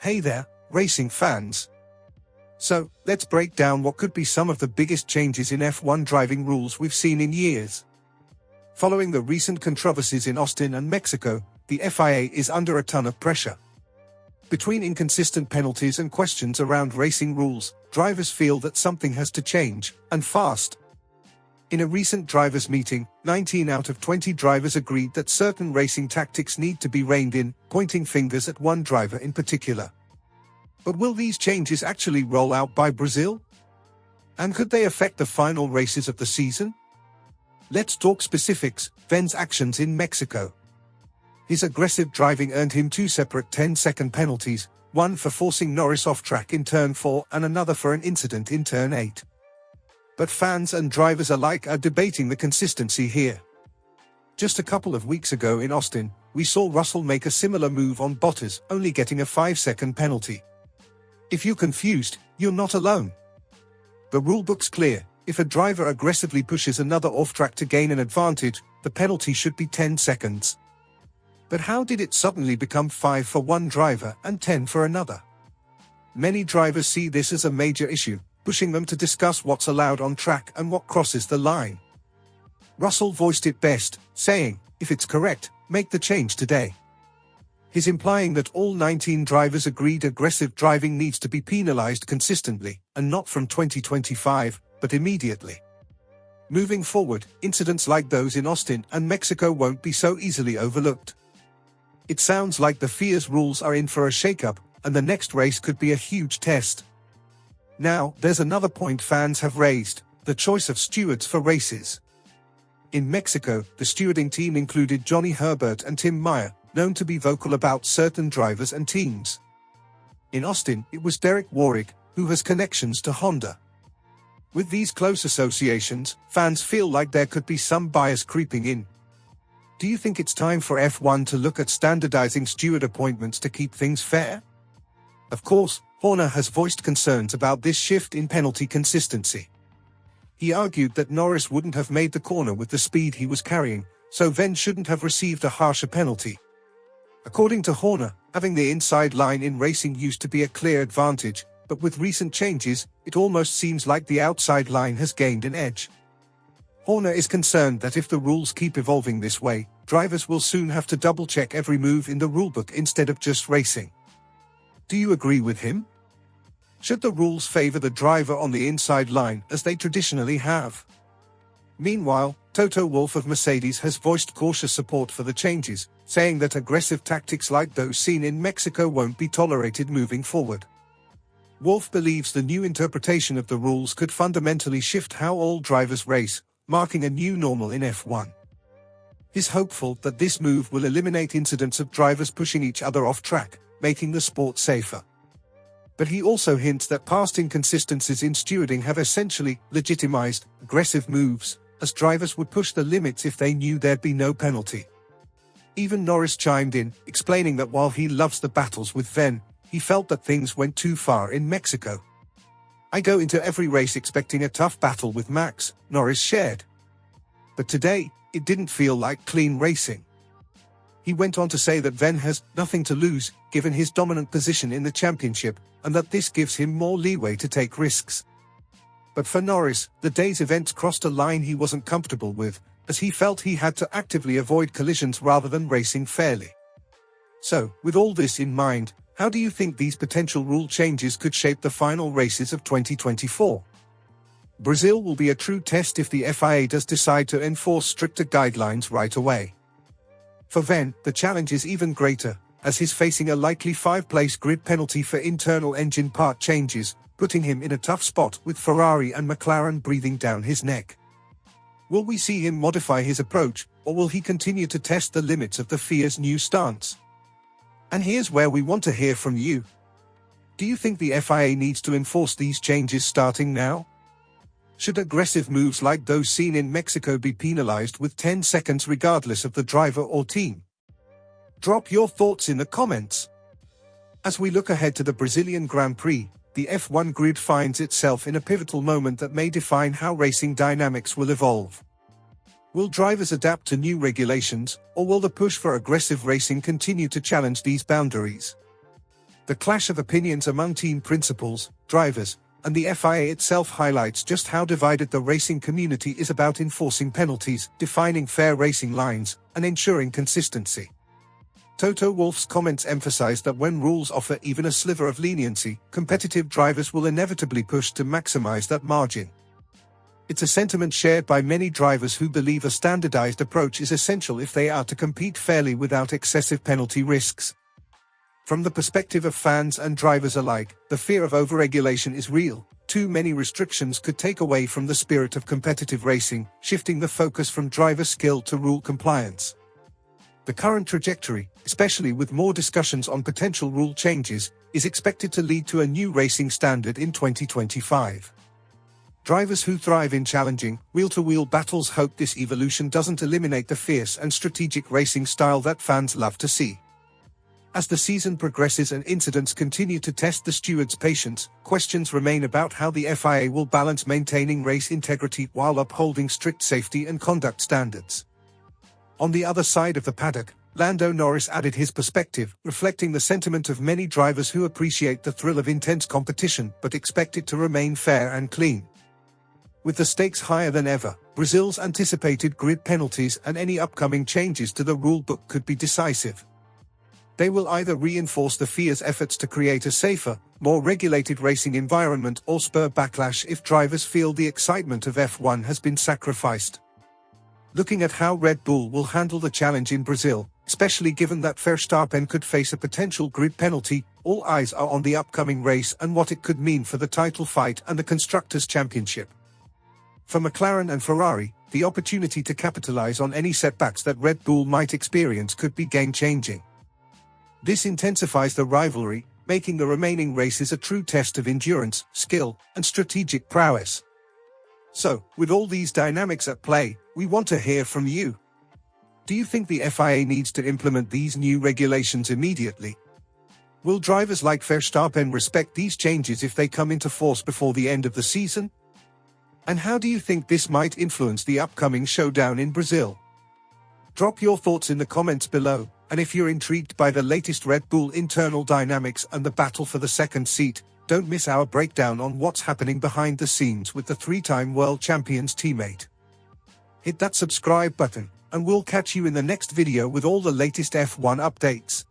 Hey there, racing fans. So, let's break down what could be some of the biggest changes in F1 driving rules we've seen in years. Following the recent controversies in Austin and Mexico, the FIA is under a ton of pressure. Between inconsistent penalties and questions around racing rules, drivers feel that something has to change, and fast. In a recent drivers' meeting, 19 out of 20 drivers agreed that certain racing tactics need to be reined in, pointing fingers at one driver in particular. But will these changes actually roll out by Brazil? And could they affect the final races of the season? Let's talk specifics. Ven's actions in Mexico. His aggressive driving earned him two separate 10-second penalties, one for forcing Norris off track in Turn 4 and another for an incident in Turn 8. But fans and drivers alike are debating the consistency here. Just a couple of weeks ago in Austin, we saw Russell make a similar move on Bottas, only getting a 5-second penalty. If you're confused, you're not alone. The rulebook's clear: if a driver aggressively pushes another off track to gain an advantage, the penalty should be 10 seconds. But how did it suddenly become 5 for one driver and 10 for another? Many drivers see this as a major issue, pushing them to discuss what's allowed on track and what crosses the line. Russell voiced it best, saying, "If it's correct, make the change today." He's implying that all 19 drivers agreed aggressive driving needs to be penalized consistently, and not from 2025, but immediately. Moving forward, incidents like those in Austin and Mexico won't be so easily overlooked. It sounds like the FIA's rules are in for a shakeup, and the next race could be a huge test. Now, there's another point fans have raised: the choice of stewards for races. In Mexico, the stewarding team included Johnny Herbert and Tim Meyer, known to be vocal about certain drivers and teams. In Austin, it was Derek Warwick, who has connections to Honda. With these close associations, fans feel like there could be some bias creeping in. Do you think it's time for F1 to look at standardizing steward appointments to keep things fair? Of course, Horner has voiced concerns about this shift in penalty consistency. He argued that Norris wouldn't have made the corner with the speed he was carrying, so Ven shouldn't have received a harsher penalty. According to Horner, having the inside line in racing used to be a clear advantage, but with recent changes, it almost seems like the outside line has gained an edge. Horner is concerned that if the rules keep evolving this way, drivers will soon have to double-check every move in the rulebook instead of just racing. Do you agree with him? Should the rules favor the driver on the inside line as they traditionally have? Meanwhile, Toto Wolff of Mercedes has voiced cautious support for the changes, saying that aggressive tactics like those seen in Mexico won't be tolerated moving forward. Wolff believes the new interpretation of the rules could fundamentally shift how all drivers race, marking a new normal in F1. He's hopeful that this move will eliminate incidents of drivers pushing each other off track, making the sport safer. But he also hints that past inconsistencies in stewarding have essentially legitimized aggressive moves, as drivers would push the limits if they knew there'd be no penalty. Even Norris chimed in, explaining that while he loves the battles with Ven, he felt that things went too far in Mexico. "I go into every race expecting a tough battle with Max," Norris shared. "But today, it didn't feel like clean racing." He went on to say that Ven has nothing to lose, given his dominant position in the championship, and that this gives him more leeway to take risks. But for Norris, the day's events crossed a line he wasn't comfortable with, as he felt he had to actively avoid collisions rather than racing fairly. So, with all this in mind, how do you think these potential rule changes could shape the final races of 2024? Brazil will be a true test if the FIA does decide to enforce stricter guidelines right away. For Ven, the challenge is even greater, as he's facing a likely 5-place grid penalty for internal engine part changes, putting him in a tough spot with Ferrari and McLaren breathing down his neck. Will we see him modify his approach, or will he continue to test the limits of the FIA's new stance? And here's where we want to hear from you. Do you think the FIA needs to enforce these changes starting now? Should aggressive moves like those seen in Mexico be penalized with 10 seconds regardless of the driver or team? Drop your thoughts in the comments. As we look ahead to the Brazilian Grand Prix, the F1 grid finds itself in a pivotal moment that may define how racing dynamics will evolve. Will drivers adapt to new regulations, or will the push for aggressive racing continue to challenge these boundaries? The clash of opinions among team principals, drivers, and the FIA itself highlights just how divided the racing community is about enforcing penalties, defining fair racing lines, and ensuring consistency. Toto Wolff's comments emphasize that when rules offer even a sliver of leniency, competitive drivers will inevitably push to maximize that margin. It's a sentiment shared by many drivers who believe a standardized approach is essential if they are to compete fairly without excessive penalty risks. From the perspective of fans and drivers alike, the fear of overregulation is real. Too many restrictions could take away from the spirit of competitive racing, shifting the focus from driver skill to rule compliance. The current trajectory, especially with more discussions on potential rule changes, is expected to lead to a new racing standard in 2025. Drivers who thrive in challenging, wheel-to-wheel battles hope this evolution doesn't eliminate the fierce and strategic racing style that fans love to see. As the season progresses and incidents continue to test the stewards' patience, questions remain about how the FIA will balance maintaining race integrity while upholding strict safety and conduct standards. On the other side of the paddock, Lando Norris added his perspective, reflecting the sentiment of many drivers who appreciate the thrill of intense competition but expect it to remain fair and clean. With the stakes higher than ever, Brazil's anticipated grid penalties and any upcoming changes to the rulebook could be decisive. They will either reinforce the FIA's efforts to create a safer, more regulated racing environment or spur backlash if drivers feel the excitement of F1 has been sacrificed. Looking at how Red Bull will handle the challenge in Brazil, especially given that Verstappen could face a potential grid penalty, all eyes are on the upcoming race and what it could mean for the title fight and the Constructors' Championship. For McLaren and Ferrari, the opportunity to capitalize on any setbacks that Red Bull might experience could be game-changing. This intensifies the rivalry, making the remaining races a true test of endurance, skill, and strategic prowess. So, with all these dynamics at play, we want to hear from you. Do you think the FIA needs to implement these new regulations immediately? Will drivers like Verstappen respect these changes if they come into force before the end of the season? And how do you think this might influence the upcoming showdown in Brazil? Drop your thoughts in the comments below, and if you're intrigued by the latest Red Bull internal dynamics and the battle for the second seat, don't miss our breakdown on what's happening behind the scenes with the three-time world champion's teammate. Hit that subscribe button, and we'll catch you in the next video with all the latest F1 updates.